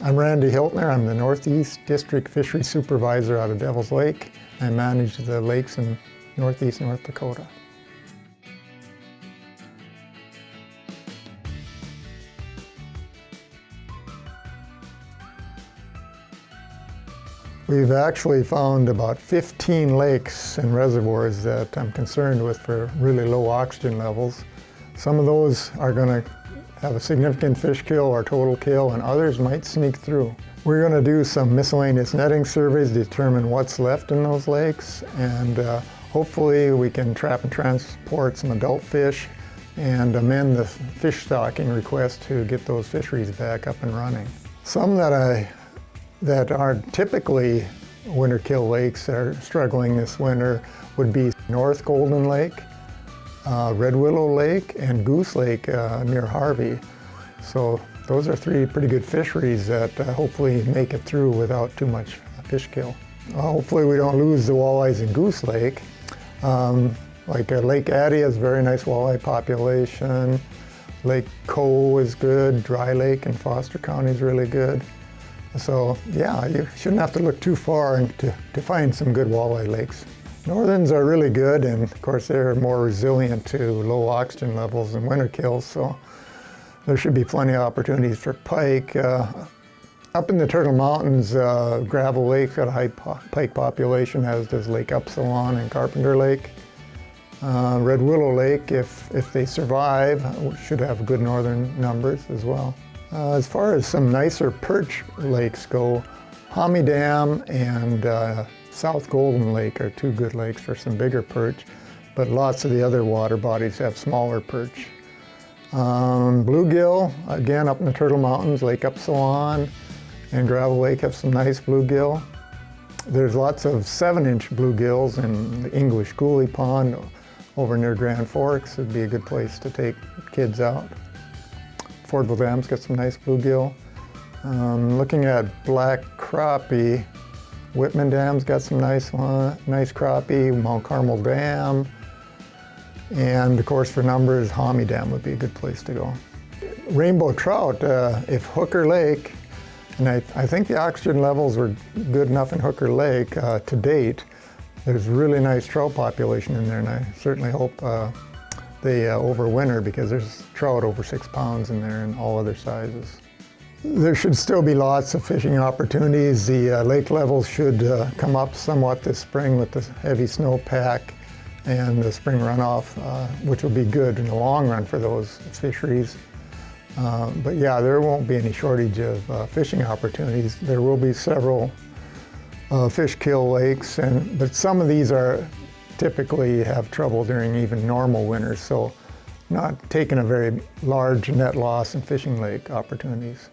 I'm Randy Hiltner. I'm the Northeast District Fishery Supervisor out of Devils Lake. I manage the lakes in northeast North Dakota. We've actually found about 15 lakes and reservoirs that I'm concerned with for really low oxygen levels. Some of those are going to have a significant fish kill or total kill, and others might sneak through. We're going to do some miscellaneous netting surveys to determine what's left in those lakes, and hopefully we can trap and transport some adult fish and amend the fish stocking request to get those fisheries back up and running. Some that aren't typically winter kill lakes that are struggling this winter would be North Golden Lake, Red Willow Lake, and Goose Lake near Harvey. So those are three pretty good fisheries that hopefully make it through without too much fish kill. Hopefully we don't lose the walleyes in Goose Lake. Like Lake Addie has a very nice walleye population. Lake Coe is good. Dry Lake in Foster County is really good. So yeah, you shouldn't have to look too far to find some good walleye lakes. Northerns are really good, and of course they're more resilient to low oxygen levels and winter kills, so there should be plenty of opportunities for pike. Up in the Turtle Mountains, Gravel Lake's got a high pike population, as does Lake Upsilon and Carpenter Lake. Red Willow Lake, if they survive, should have good northern numbers as well. As far as some nicer perch lakes go, Hommy Dam and South Golden Lake are two good lakes for some bigger perch, but lots of the other water bodies have smaller perch. Bluegill, again up in the Turtle Mountains, Lake Upsilon and Gravel Lake have some nice bluegill. There's lots of 7-inch bluegills in the English Coulee Pond over near Grand Forks. It'd be a good place to take kids out. Fordville Dam's got some nice bluegill. Looking at black crappie, Whitman Dam's got some nice crappie, Mount Carmel Dam, and of course for numbers, Hommy Dam would be a good place to go. Rainbow trout, if Hooker Lake, and I think the oxygen levels were good enough in Hooker Lake to date, there's really nice trout population in there, and I certainly hope they overwinter, because there's trout over 6 pounds in there and all other sizes. There should still be lots of fishing opportunities. The lake levels should come up somewhat this spring with the heavy snowpack and the spring runoff, which will be good in the long run for those fisheries. But yeah, there won't be any shortage of fishing opportunities. There will be several fish kill lakes, but some of these are typically have trouble during even normal winters, so not taking a very large net loss in fishing lake opportunities.